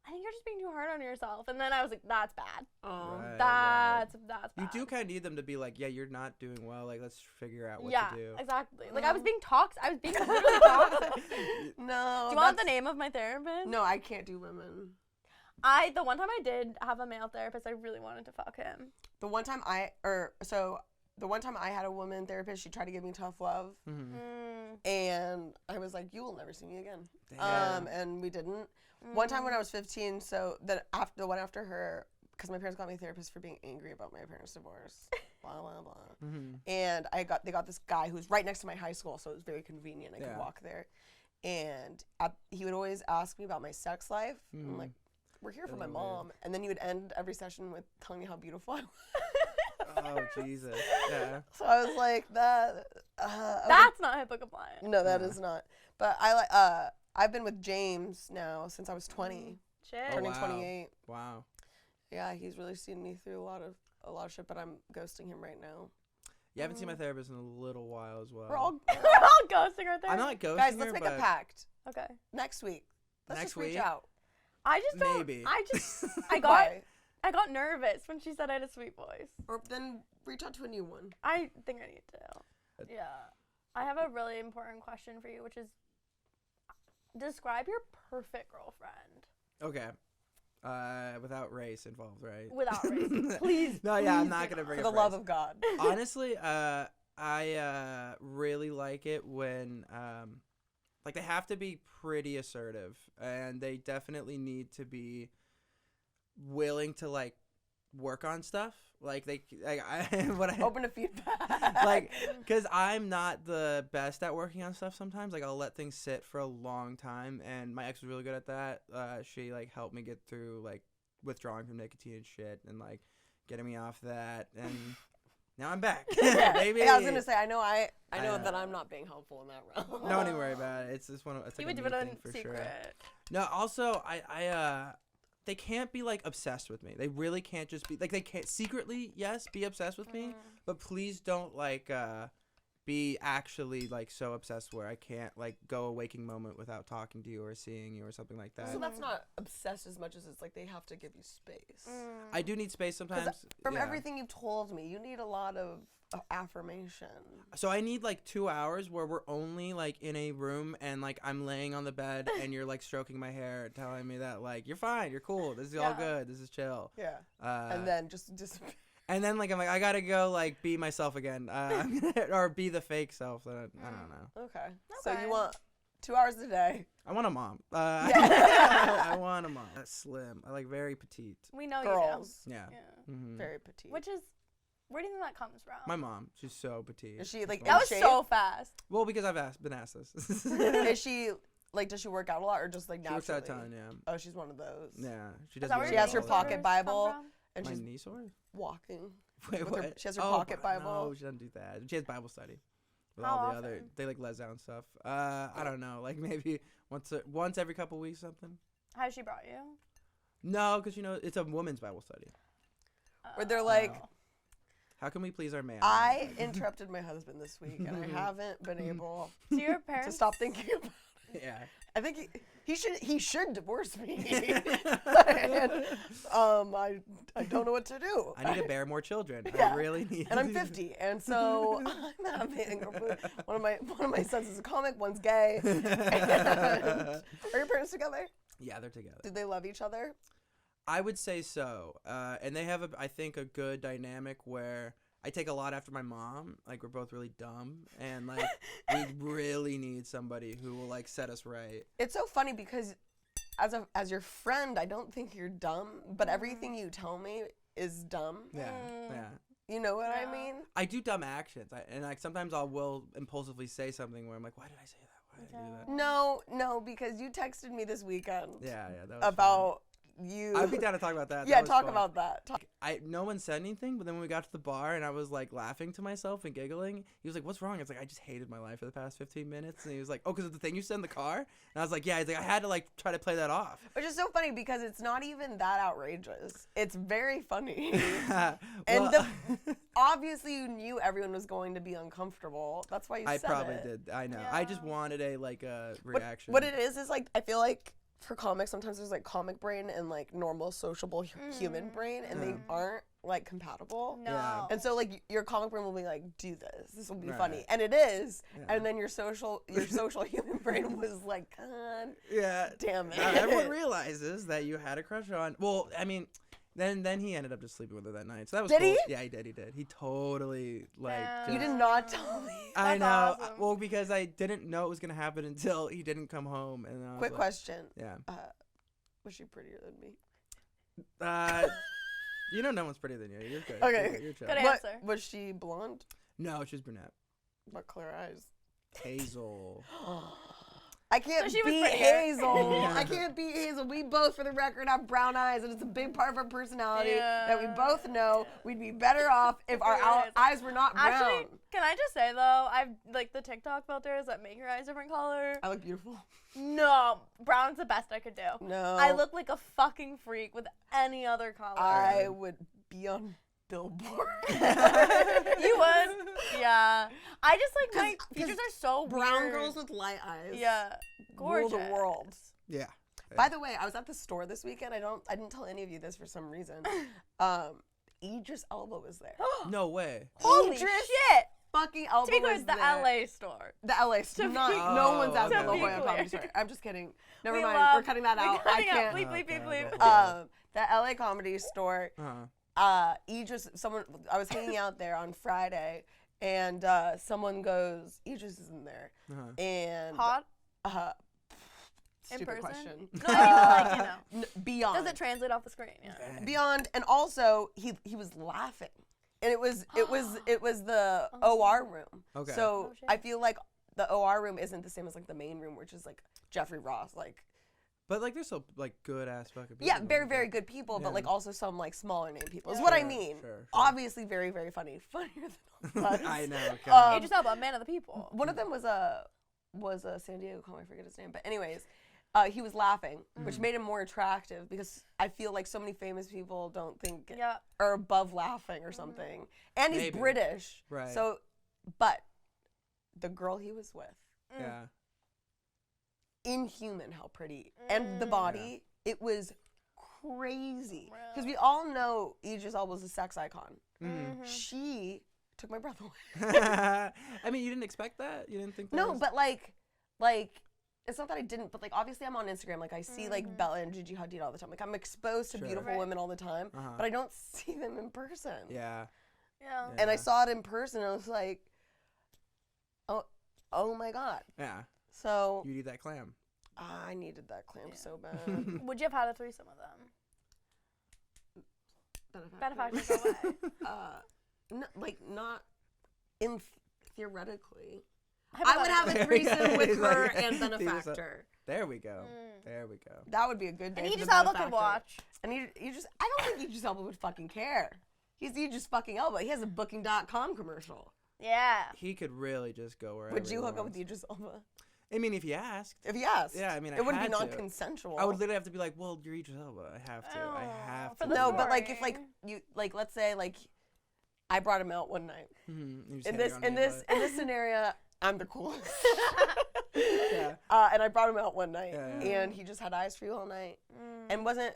I think you're just being too hard on yourself. And then I was like, that's bad. Oh. Right, That's bad. You do kind of need them to be like, yeah, you're not doing well. Like, let's figure out what yeah, to do. exactly. Like, I was being toxic. I was being really toxic. No. Do you want the name of my therapist? No, I can't do women. The one time I did have a male therapist, I really wanted to fuck him. The one time I had a woman therapist, she tried to give me tough love, and I was like, "You will never see me again." Damn. And we didn't. One time when I was 15, so the one after her, because my parents got me a therapist for being angry about my parents' divorce, blah blah blah. And they got this guy who's right next to my high school, so it was very convenient. I could walk there, and he would always ask me about my sex life. I'm like, we're here for my mom. And then he would end every session with telling me how beautiful I was. Oh, Jesus. Yeah. So I was like, That's not HIPAA compliant. no, that is not. But I've been with James now since I was 20, Shit. turning wow. 28. Wow. Yeah, he's really seen me through a lot of shit, but I'm ghosting him right now. You haven't seen my therapist in a little while as well. We're all We're all ghosting our therapist. I'm not ghosting guys. her, Let's make but a pact Okay. next week. Let's Next just reach week? out. I just don't. Maybe. I Why? got nervous when she said I had a sweet voice. Or then reach out to a new one. I think I need to. Yeah. I have a really important question for you, which is describe your perfect girlfriend. Okay. Without race involved, right? Without race. Please. No, yeah, I'm please not do gonna bring For up the love race. of God. Honestly, I really like it when like they have to be pretty assertive, and they definitely need to be willing to like work on stuff. Like Open to feedback. like, because I'm not the best at working on stuff sometimes. Like, I'll let things sit for a long time, and my ex was really good at that. She, like, helped me get through, like, withdrawing from nicotine and shit, and, like, getting me off that, and now I'm back. Baby. Yeah, I was gonna say, I know that I'm not being helpful in that realm. Don't even worry about it. It's just it's like You a would do me it on thing for secret. sure. No, also, they can't be, like, obsessed with me. They really can't just be, like, they can't secretly, yes, be obsessed with me, but please don't, like, be actually, like, so obsessed where I can't, like, go a waking moment without talking to you or seeing you or something like that. So that's not obsessed as much as it's like they have to give you space. I do need space sometimes. From yeah. everything you've told me, you need a lot of affirmation. So I need, like, 2 hours where we're only, like, in a room and, like, I'm laying on the bed and you're, like, stroking my hair, telling me that, like, you're fine, you're cool, this is all good, this is chill. Yeah. Uh, And then just And then, like, I'm like, I gotta go, like, be myself again. Or be the fake self. I don't know. okay. So Okay. you want 2 hours a day. I want a mom. Yeah. I want a mom. That's slim. I like very petite. We know Girls. Yeah. you do. Yeah. Mm-hmm. Very petite. Which is, where do you think that comes from? My mom. She's so petite. Is she, like, That was shape? so fast. Well, because I've been asked this. Is she like, does she work out a lot or just like She naturally? works out a ton, yeah. Oh, she was one of those. Yeah. She Is does. that where She your has her knee pocket sores Bible, come from? and My she's knee sore? walking. Wait, with her- what? she has her pocket Bible. No, she doesn't do that. She has Bible study. With How all the other, often? they like les out and stuff. I don't know, like maybe once every couple weeks, something. Has she brought you? No, because it's a woman's Bible study. Where they're like, Oh. How can we please our man? I interrupted my husband this week, and I haven't been able Do your parents to stop thinking about it. Yeah. I think he should divorce me. And, I don't know what to do. I need to bear more children. Yeah. I really need. And I'm 50, and so I'm having one of my sons is a comic, one's gay. And, are your parents together? Yeah, they're together. Do they love each other? I would say so. And they have, I think, a good dynamic where I take a lot after my mom. Like, we're both really dumb. And, like, we really need somebody who will, like, set us right. It's so funny because as your friend, I don't think you're dumb, but everything you tell me is dumb. Yeah. You know what I Yeah. mean? I do dumb actions, and like sometimes I will impulsively say something where I'm like, why did I say that? Why did I do that? No, because you texted me this weekend. Yeah, that was About you. I'd be down to talk about that. Yeah, That was talk fun. about that. No one said anything, but then when we got to the bar and I was like laughing to myself and giggling, he was like, "What's wrong?" I was like, "I just hated my life for the past 15 minutes." And he was like, "Oh, because of the thing you said in the car?" And I was like, "Yeah." He's like, "I had to like try to play that off." Which is so funny because it's not even that outrageous. It's very funny. Well, And obviously you knew everyone was going to be uncomfortable. That's why you I said probably it. did. I know. I just Yeah. wanted a reaction. What it is like, I feel like for comics, sometimes there's like comic brain and like normal sociable human brain, and they aren't like compatible. No. Yeah. And so like your comic brain will be like, do this. This will be Right. funny, and it is. Yeah. And then your social human brain was like, God Yeah. damn it. Now everyone realizes that you had a crush on. Well, I mean, then he ended up just sleeping with her that night. So that was Did cool. he? Yeah, he did. He totally like. Yeah. You just- did not tell me. I That's know. awesome. Well, because I didn't know it was gonna happen until he didn't come home, and I was Quick like, question. Yeah. Was she prettier than me? You know, no one's prettier than you. You're good. Okay. You're chill. Good What, answer. was she blonde? No, she's brunette. What color eyes? Hazel. I can't So she was beat prettier. Hazel. Yeah. I can't beat Hazel. We both, for the record, have brown eyes, and it's a big part of our personality that we both know we'd be better off if our Yes. eyes were not brown. Actually, can I just say though, I've like the TikTok filters that make your eyes different color. I look beautiful. No, brown's the best I could do. No. I look like a fucking freak with any other color. I would be on Billboard. You would? Yeah. I just like my 'Cause features are so Brown weird. girls with light eyes. Yeah. Rule Gorgeous. the world. Yeah. By the way, I was at the store this weekend. I didn't tell any of you this for some reason. Idris Elba was there. No way. Holy Idris shit! Fucking Elba To be clear, was it's the there. LA store. The LA store. To Not, be- no one's at To the La be Jolla Comedy clear. Store. I'm just kidding. Never We mind. love- We're cutting that out. I Cutting out. can't. Bleep, bleep, bleep, Okay, bleep. okay. The LA Comedy Store. Idris, I was hanging out there on Friday, and someone goes, Idris is in there, and Hot? stupid In person? question. No, I mean, like, Beyond. Does it translate off the screen? Yeah. Beyond, and also he was laughing, and it was the OR room. Okay. So Oh, shit. I feel like the OR room isn't the same as like the main room, which is like Jeffrey Ross, like. But like, there's some like good ass fucking people. Yeah, in very, there. very good people, but Yeah. like also some like smaller name people is Yeah. what I Sure, mean. sure. Obviously, very, very funny, funnier than all of us. I know. Idris Elba, man of the people. One of them was a San Diego comic. I forget his name, but anyways, he was laughing, which made him more attractive because I feel like so many famous people don't think Yeah. are above laughing or something, and he's Maybe. British, Right. So, but the girl he was with. Yeah. Inhuman how pretty and the body, it was crazy because we Wow. all know Idris Elba was a sex icon. Mm. She took my breath away. I mean, you didn't expect that? You didn't think that? No, was- but like it's not that I didn't, but like obviously I'm on Instagram, like I see like Bella and Gigi Hadid all the time, like I'm exposed to Sure. beautiful Right. women all the time, Uh-huh. but I don't see them in person. Yeah. Yeah. And I Yeah. saw it in person, and I was like, oh my god. Yeah. So You need that clam. I needed that clamp Yeah. so bad. Would you have had a threesome with them? Benefactors away. Not in theoretically. I would Hypothetically. have a threesome with He's her like- and he's a- Benefactor. There we go. Mm. There we go. That would be a good day. And for Idris the Elba could Benefactor. watch. And I don't think Idris Elba would fucking care. He's Idris fucking Elba. He has a Booking.com commercial. Yeah. He could really just go wherever. Would you he hook up wants. with Idris Elba? I mean, if you asked. If he asked. Yeah, I mean, I it wouldn't be had to. non-consensual. I would literally have to be like, well, you're Idris Elba. I have to. I Oh, have for to. the No, but like if story. like you like let's say like I brought him out one night. Mm-hmm. You just In had this your own in name, this but- in this scenario, I'm the coolest. Yeah. And I brought him out one night, Yeah, yeah. and he just had eyes for you all night, Mm. and wasn't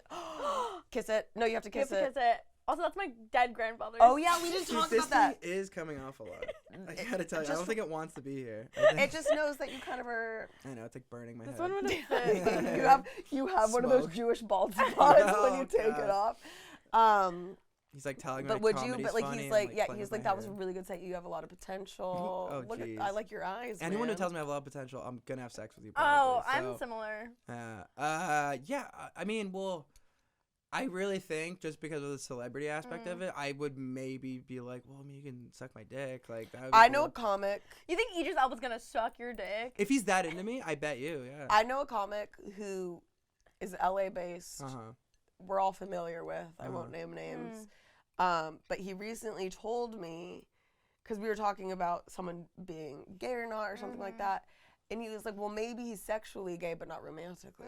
kiss it. No, you have to You have kiss to it. kiss it. Also, that's my dead grandfather. Oh yeah, we didn't Dude, talk this about that. thing is coming off a lot. I gotta tell you, I just- don't think it wants to be here. I think- It just knows that you kind of are. I know, it's like burning my This head. one would have fit. you have one of those Smoke. Jewish bald spots when Oh, you take God. it off. He's like telling me But like, would you? comedy's But like funny he's and, like, yeah, playing he's with like, my that was a hair. really good set. You have a lot of potential. Oh, Look, jeez. I like your eyes. Anyone man. who tells me I have a lot of potential, I'm gonna have sex with you. Oh, Probably. I'm similar. Yeah. I mean, well, I really think just because of the celebrity aspect of it, I would maybe be like, well, I mean, you can suck my dick. Like that. Would be I cool. know a comic. You think Idris Elba's gonna suck your dick? If he's that into me, I bet you. Yeah. I know a comic who is LA based. Uh-huh. We're all familiar with. I Uh-huh. won't name names. But he recently told me, because we were talking about someone being gay or not or something like that, and he was like, well, maybe he's sexually gay but not romantically.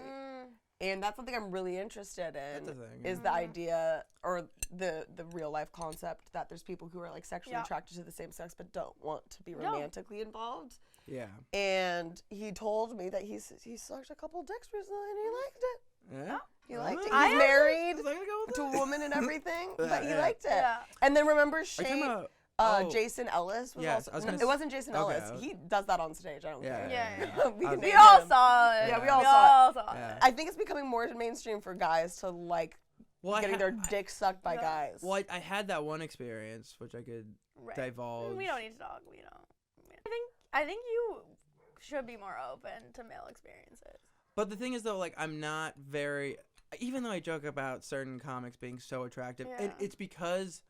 And that's something I'm really interested in. That's a thing, Is the idea or the real life concept that there's people who are like sexually attracted to the same sex but don't want to be romantically involved. Yeah. And he told me that he sucked a couple dicks recently and he liked it. Yeah. He liked it. I He's married was I gonna go with to a that? woman and everything, but he Yeah. liked it. Yeah. And then remember Are you talking Shane, about- oh. Jason Ellis was Yes, also. I was No, gonna it wasn't Jason okay, Ellis. okay. He does that on stage. I don't care. Yeah. We, I can was- We name all him. saw it. Yeah, we Yeah. all we saw all saw it. Yeah. I think it's becoming more mainstream for guys to like Well, getting their dick sucked by guys. Well, I had that one experience, which I could Right. divulge. We don't need to talk. We don't. I think you should be more open to male experiences. But the thing is, though, like, I'm not very... Even though I joke about certain comics being so attractive, and Yeah. it's because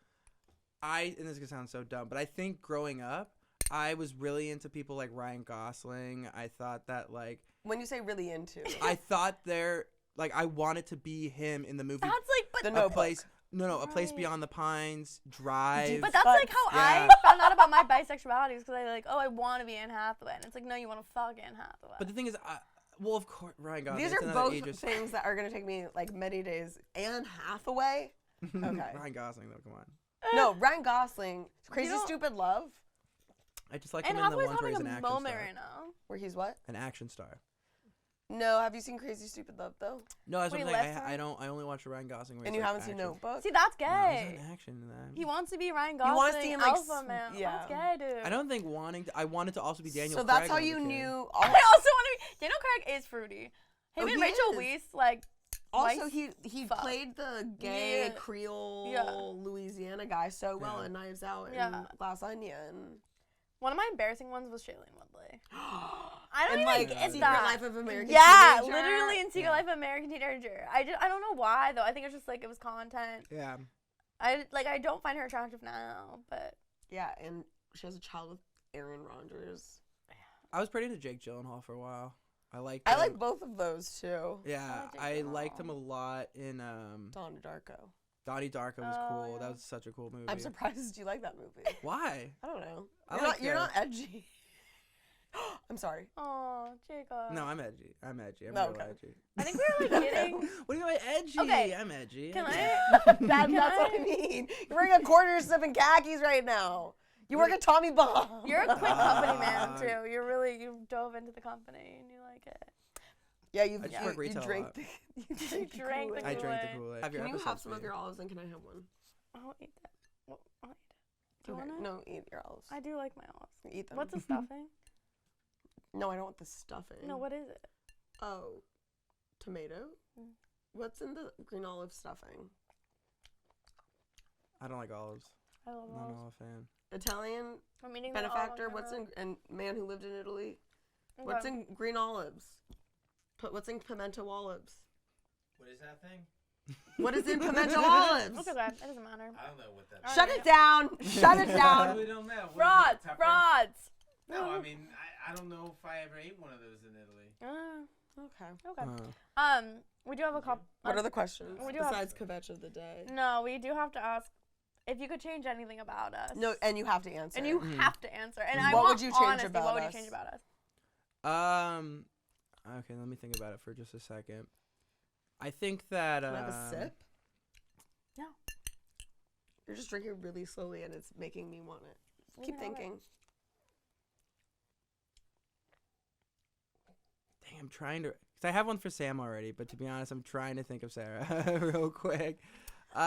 and this is going to sound so dumb, but I think growing up, I was really into people like Ryan Gosling. I thought that, like... When you say really into, I thought I wanted to be him in the movie. That's like, but The A Notebook. Place... No, A Place Right. Beyond the Pines, Drive. But that's But- like how Yeah. I found out about my bisexuality because I like, I want to be Anne Hathaway, and it's like, no, you want to fuck Anne Hathaway. But the thing is, well, of course, Ryan Gosling. these it's are another both ageist- things that are going to take me like many days. Anne Hathaway. Okay. Ryan Gosling, though, come on. No, Ryan Gosling. Crazy don't- Stupid Love, I just like Anne him in the Hathaway's ones where he's an having a action moment star. right now. where he's what? An action star. No, have you seen Crazy Stupid Love though? No, that's Wait, what I'm saying. left I side? don't. I only watch Ryan Gosling. Where And he's, you like, haven't seen action. Notebook? See, that's No, gay. he's not action in that. He wants to be Ryan He Gosling, wants to be in, like, alpha man. yeah. That's gay, dude. I don't think wanting. I wanted to also be Daniel. So that's Craig how when I you was a kid. knew. I also want to be. Daniel Craig is fruity. Him Oh, and he Rachel is. Weisz, like. Also, Weisz- he fuck. played the gay Yeah. Creole Yeah. Louisiana guy so well Yeah. in Knives Out and Yeah. Glass Onion. One of my embarrassing ones was Shailene Woodley. I don't And even like get Secret that. Life of American Yeah, Teenager. literally in Secret Yeah. Life of American Teenager. I don't know why though. I think it's just like it was content. Yeah. I don't find her attractive now, but Yeah, and she has a child with Aaron Rodgers. I was pretty into Jake Gyllenhaal for a while. I liked. I him. like both of those too. Yeah, Jake I liked Gyllenhaal. him a lot in Donnie Darko. Donnie Darko was Oh, cool. yeah. That was such a cool movie. I'm surprised you like that movie. Why? I don't know. I You're, like not, you're the- not edgy. I'm sorry. oh, Jacob. No, I'm edgy. I'm edgy. I'm No, real okay. edgy. I think we were like getting. What do you mean by edgy? Okay, I'm edgy. Can I'm I? edgy. That's Can what I I- mean. You're wearing a quarter sniffing khakis right now. You work at Tommy Bahama. You're a quick company man Dog. too. You dove into the company and you like it. Yeah, I just work you retail a drink lot. the you drink the drank the Kool-Aid. I drank the Kool-Aid. Kool-Aid. Can you have episodes some of for your olives and can I have one? I'll eat that. Well, I'll eat it. Do you Okay, want it? no, eat your olives. I do like my olives. Eat them. What's the stuffing? No, I don't want the stuffing. No, what is it? Oh, tomato. Mm. What's in the green olive stuffing? I don't like olives. I love I'm not an olives. olive fan. Italian I'm eating the benefactor. olive What's now. in and man who lived in Italy? Okay. What's in green olives? What's in pimento olives? What is that thing? What is in pimento olives? It's okay. It doesn't matter. I don't know what that Alright. Shut it down. Shut it I down. really don't know. What is it, Frauds! pepper? Frauds! No, I mean, I don't know if I ever ate one of those in Italy. Okay. Okay. We do have a couple. What are the questions We do have- besides kvetch of the day? No, we do have to ask if you could change anything about us. No, and you have to answer. And you Mhm. have to answer. And I What want would you change honesty. about What would you us? change about us? Okay, let me think about it for just a second. I think that Can I have a sip? No. You're just drinking really slowly, and it's making me want it. You Keep can have it. thinking. Dang, I'm trying to. Cause I have one for Sam already, but to be honest, I'm trying to think of Sarah real quick. You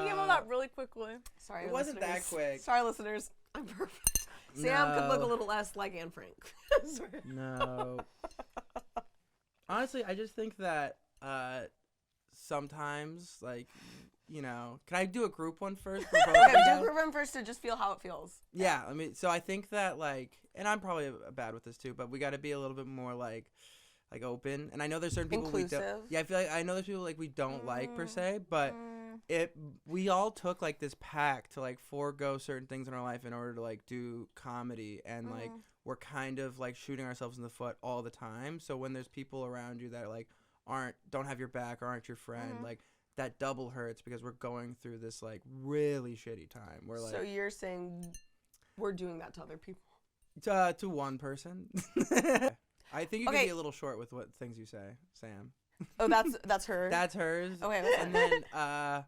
came on that really quickly. Sorry, It wasn't that listeners. quick. Sorry, listeners. I'm perfect. Sam could look a No. little less like Anne Frank. Sorry. No. Honestly, I just think that sometimes, like, can I do a group one first? For both Okay, of do you? group one first to just feel how it feels. Yeah, I mean, so I think that and I'm probably bad with this too, but we got to be a little bit more like open. And I know there's certain people we Inclusive. don't. Yeah, I feel like I know there's people like we don't like per se, but we all took like this pact to like forego certain things in our life in order to like do comedy, and like we're kind of like shooting ourselves in the foot all the time. So when there's people around you that like don't have your back or aren't your friend, like that double hurts because we're going through this like really shitty time. We're like, So you're saying we're doing that to other people? to one person. I think you can be a little short with what things you say, Sam. Oh, that's her. That's hers. Okay, that's And then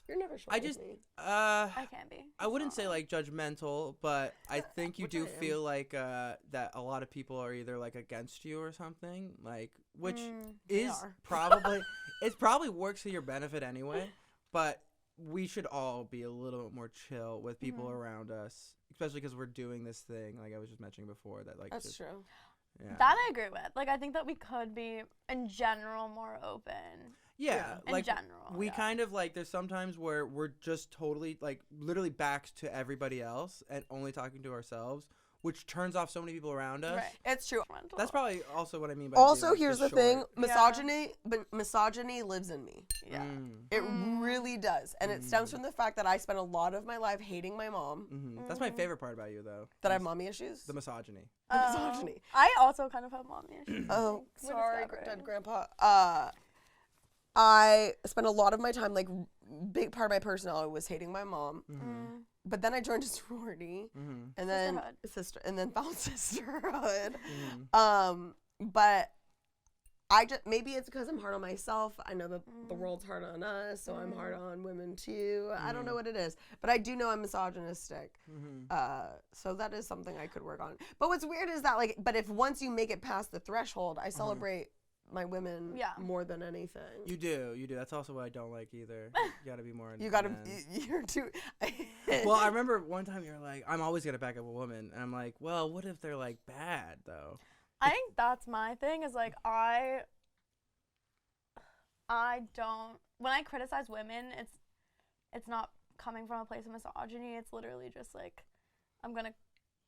you're never short. I just with me. I can't be. I wouldn't say like judgmental, but I think you Which do I am. feel like that a lot of people are either like against you or something, like which is are. probably it probably works to your benefit anyway, but we should all be a little bit more chill with people around us, especially because we're doing this thing like I was just mentioning before that like That's just, true. Yeah. That I agree with. Like, I think that we could be, in general, more open. Yeah, In like general. we yeah. kind of like there's sometimes where we're just totally like literally backs to everybody else and only talking to ourselves, which turns off so many people around us. Right. It's true. That's probably also what I mean by Also, being, like, here's the just thing: short. misogyny lives in me. Yeah. It really does, and it stems from the fact that I spent a lot of my life hating my mom. That's my favorite part about you, though. That I have mommy issues. The misogyny. Misogyny. I also kind of have mommy issues. Oh, We're sorry, discovering. dead grandpa. I spent a lot of my time, like, big part of my personality was hating my mom. But then I joined a sorority, and then found sisterhood. But I just maybe it's because I'm hard on myself. I know that the world's hard on us, so I'm hard on women too. I don't know what it is, but I do know I'm misogynistic. So that is something I could work on. But what's weird is that but if once you make it past the threshold, I celebrate my women more than anything. You do. That's also what I don't like either. You gotta be more. You're too. Well, I remember one time you were like, "I'm always gonna back up a woman," and I'm like, "Well, what if they're like bad though?" I think that's my thing is like I don't when I criticize women, it's not coming from a place of misogyny. It's literally just like I'm gonna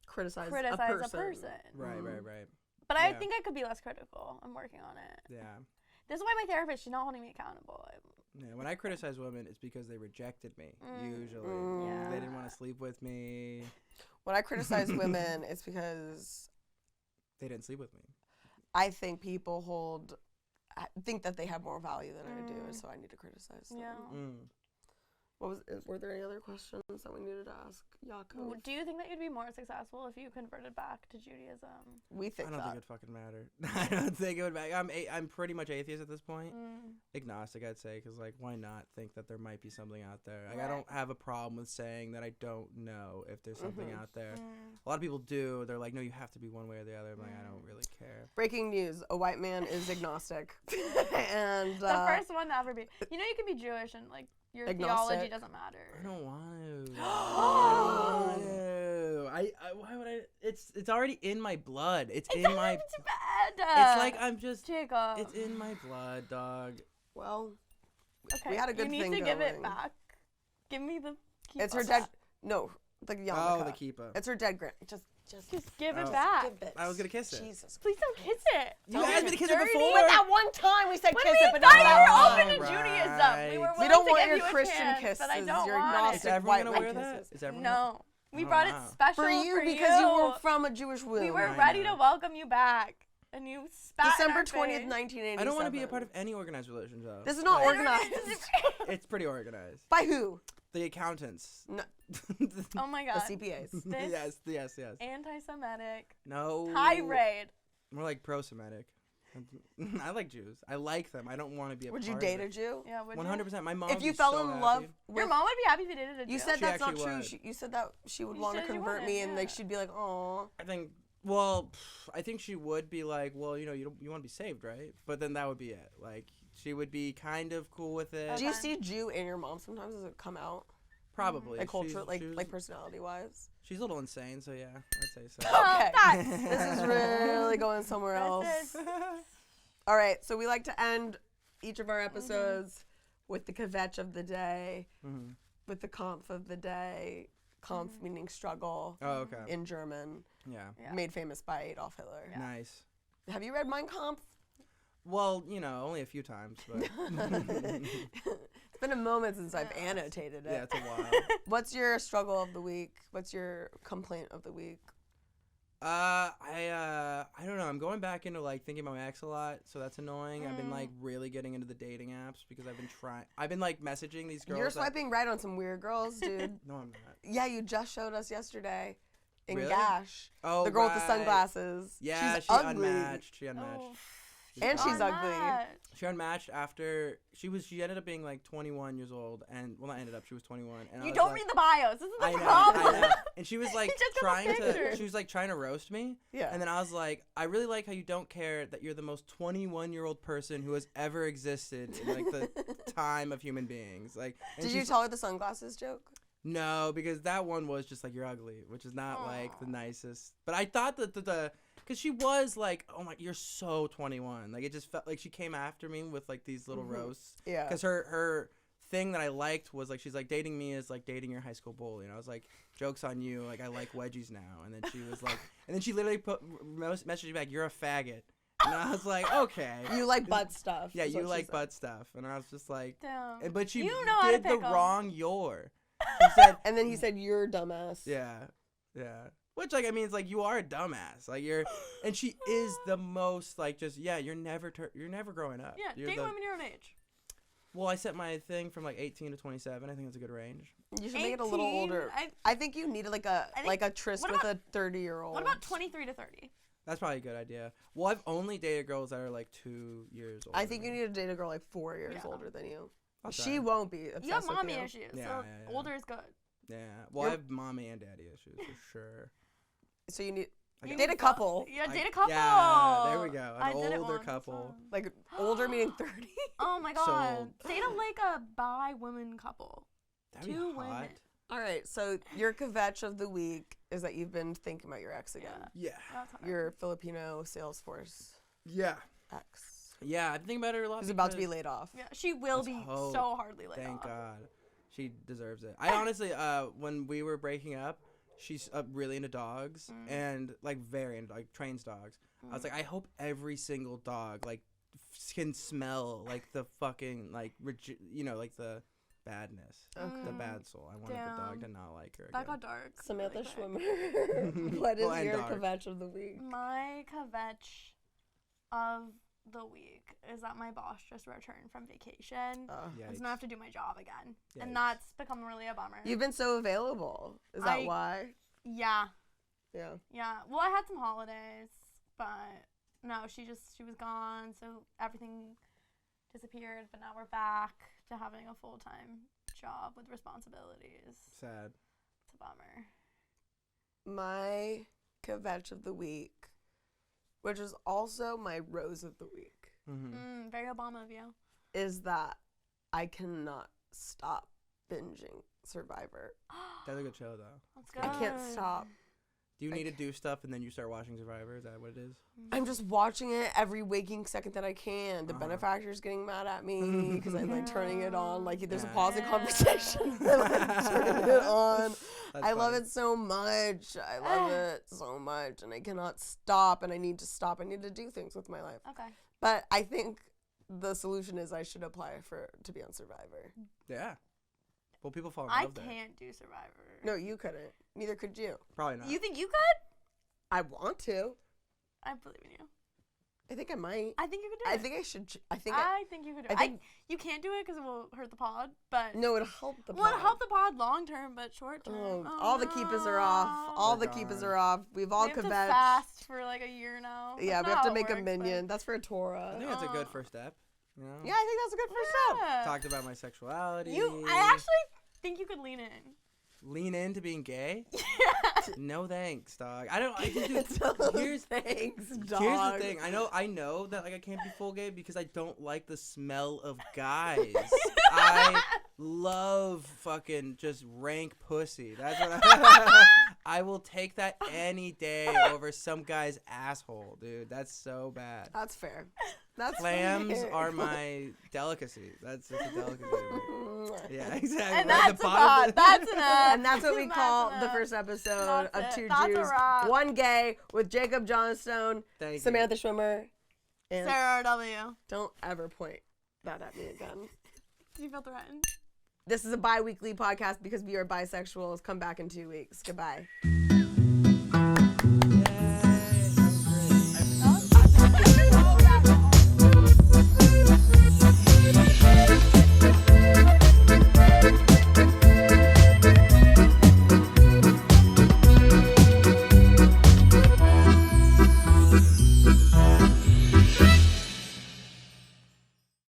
criticize a a person. Right. But I think I could be less critical. I'm working on it. Yeah. This is why my therapist, she's not holding me accountable. Yeah, when I criticize women, it's because they rejected me, usually. Yeah. They didn't want to sleep with me. When I criticize women, it's because They didn't sleep with me. I think people think that they have more value than I do, and so I need to criticize them. Yeah. Were there any other questions that we needed to ask Jacob? Do you think that you'd be more successful if you converted back to Judaism? We think I don't that. think it'd fucking matter. I don't think it would matter. I'm pretty much atheist at this point. Agnostic, I'd say, because like, why not think that there might be something out there? Like, I don't have a problem with saying that I don't know if there's something out there. A lot of people do. They're like, no, you have to be one way or the other. I'm like, I don't really care. Breaking news: a white man is agnostic, and the first one to ever be. You know, you can be Jewish and like your Agnostic. theology doesn't matter. I don't want to. I don't want to. Why would I? It's already in my blood. It's in my. It's bad. It's like I'm just. Jacob. It's in my blood, dog. well, Okay. we had a good You thing need to give it going. back. Give me the. It's her dead. No, the yarmulke. Oh, the keepa. It's her dead grand. Just give it Oh. back. give it. I was gonna kiss it. Jesus. Please don't kiss it. You asked me to kiss it dirty. before. But that one time we said When kiss we it, but thought not you that were one. open to Judaism. We were Right. We willing don't to want give your you a Christian chance, kisses. but I don't Your want agnostic Is everyone white gonna man wear that? kisses. Is everyone? No. We Oh, brought wow. it special For you because you were from a Jewish womb. We were I ready know. to welcome you back, and you spat December in 20th, our 1987. I don't want to be a part of any organized religion, though. This is not Like, organized. It's pretty organized. By who? The accountants. No, Oh my the god. CPAs. This yes. anti-Semitic No. tirade. More like pro-Semitic. I like Jews. I like them. I don't want to be a Would part you date of a it. Jew? Yeah, would 100%. My mom. If you would be fell so in happy. love Your with, mom would be happy if you dated a Jew. you said She that's not actually true. would. You said that she would You want to said you convert wouldn't, me, and like yeah. she'd be like, "Oh." I think. Well, I think she would be like, well, you want to be saved, right? But then that would be it. Like, she would be kind of cool with it. Do you Okay. see Jew in your mom sometimes? Does it come out? Probably. Like culture, She's- like personality wise. She's a little insane, so yeah, I'd say so. Okay. that's This is really going somewhere else. This is- All right, so we like to end each of our episodes with the kvetch of the day, Mhm. with the Kampf of the day. Kampf meaning struggle Oh, okay. in German, Yeah. Yeah. made famous by Adolf Hitler. Yeah. Nice. Have you read Mein Kampf? Well, only a few times, but It's been a moment since I've Yeah. annotated it. yeah, it's a while. What's your struggle of the week? What's your complaint of the week? I don't know. I'm going back into like thinking about my ex a lot, so that's annoying. I've been like really getting into the dating apps because I've been like messaging these girls. You're that- swiping right on some weird girls, dude. No, I'm not. Yeah, you just showed us yesterday in Really? Gash. Oh, The girl with the right. sunglasses. Yeah, she's she ugly. unmatched. She unmatched. Oh. And she's ugly. Unmatched. She unmatched after she ended up being like 21 years old, and well, not ended up. She was 21. And I You was don't like, read the bios. This is the I know, problem. I know. And she was like just got a picture. she was like trying to roast me. Yeah. And then I was like, I really like how you don't care that you're the most 21-year-old person who has ever existed in like the time of human beings. Like, and Did you she's- tell her the sunglasses joke? No, because that one was just like you're ugly, which is not like the Aw. nicest. But I thought that because she was like, oh my, you're so 21. Like it just felt like she came after me with like these little roasts. Yeah. Because her thing that I liked was like she's like dating me is like dating your high school bully, and I was like, jokes on you. Like I like wedgies now. And then she was like, and then she literally messaged me back, you're a faggot. And I was like, okay. You like butt stuff. Yeah, is you what she like said. butt stuff. And I was just like, Damn. but she You know how to did the pick 'em. wrong your. She said, And then he said, "You're a dumbass." yeah. Which like I mean, it's like you are a dumbass. Like and she is the most like just you're never growing up. Yeah, You're date the- women your own age. Well, I set my thing from like 18 to 27. I think that's a good range. You should make it a little 18? older. I I think you need like a I think- tryst what with about- a 30-year-old. What about 23 to 30? That's probably a good idea. Well, I've only dated girls that are like 2 years old. I think you need to date a girl like 4 years Yeah. older than you. I'll She try. won't be obsessed You have with mommy you. issues, Yeah, so yeah. older is good. Yeah. Well, I You're- have mommy and daddy issues for sure. So you need I You got- date a need couple. Yeah, I- date a couple. yeah, there we go. An I did it older once, couple. it's like older meaning 30. fun. Oh my So god. old. Date like a bi-woman couple. That'd be 2 hot. women. All right, so your kvetch of the week is that you've been thinking about your ex again. Yeah. That's hard. Your Filipino Salesforce Yeah. ex. Yeah, I've been thinking about her a lot. Who's about to be because- laid off. Yeah, she will Let's be hope. so hardly laid Thank off. God. She deserves it. I honestly, when we were breaking up, she's really into dogs and like very into like trains dogs. I was like, I hope every single dog like can smell like the fucking like like the badness, the bad soul. I wanted the dog to Damn. not like her. That Again. got dark. Samantha really quick. Schwimmer. What is Well, and your dark. kvetch of the week? My kvetch of the week is that my boss just returned from vacation. I'm Yikes. just gonna have to do my job again. Yikes. And that's become really a bummer. You've been so available. Is that why? Yeah. Yeah. Yeah. Well, I had some holidays, but no, she was gone, so everything disappeared, but now we're back to having a full-time job with responsibilities. Sad. It's a bummer. My kvetch of the week, which is also my rose of the week, Very Obama of you. is that I cannot stop binging Survivor. That's a good show though. That's I good. can't stop. Do you I need to do stuff and then you start watching Survivor? Is that what it is? I'm just watching it every waking second that I can. The Uh-huh. benefactor's getting mad at me because I'm like turning it on. Like there's a Yeah. pause in conversation and I'm turning it on. That's I love funny. it so much. I love it so much, and I cannot stop. And I need to stop. I need to do things with my life. Okay. But I think the solution is I should apply to be on Survivor. Yeah. Well, people fall in I love there. can't do Survivor. No, you couldn't. Neither could you. Probably not. You think you could? I want to. I believe in you. I think I might. I think you could do it. I think I should. I think. I think you could do I it. think- You can't do it because it will hurt the pod, but no, it'll help the. well, it'll pod. help the pod long term, but short term. Oh, all the keepers are off. All the They're keepers gone. are off. We've all we have to kvetched. fast for like a year now. Yeah, That's we not have to how it make a works, minion. That's for a I Torah. think that's a good Oh. first step. You know? Yeah, I think that's a good but- first step. Yeah. Talked about my sexuality. I actually think you could lean in. Lean into being gay? Yeah. No thanks, dog. I don't. I just do. Here's Thanks, dog. Here's the thing. I know that like I can't be full gay because I don't like the smell of guys. I love fucking just rank pussy. That's what I will take that any day over some guy's asshole, dude. That's so bad. That's fair. That's Clams weird. are my delicacy. That's just a delicacy. Yeah, exactly. And Like, that's a pod. That's enough. And that's what we That's call the enough. first episode That's of it. Two That's a Jews, wrap. One Gay with Jacob Johnstone, Thank you. Samantha Schwimmer, and Sarah RW. don't ever point that at me again. Do you feel threatened? This is a bi-weekly podcast because we are bisexuals. Come back in 2 weeks. Goodbye.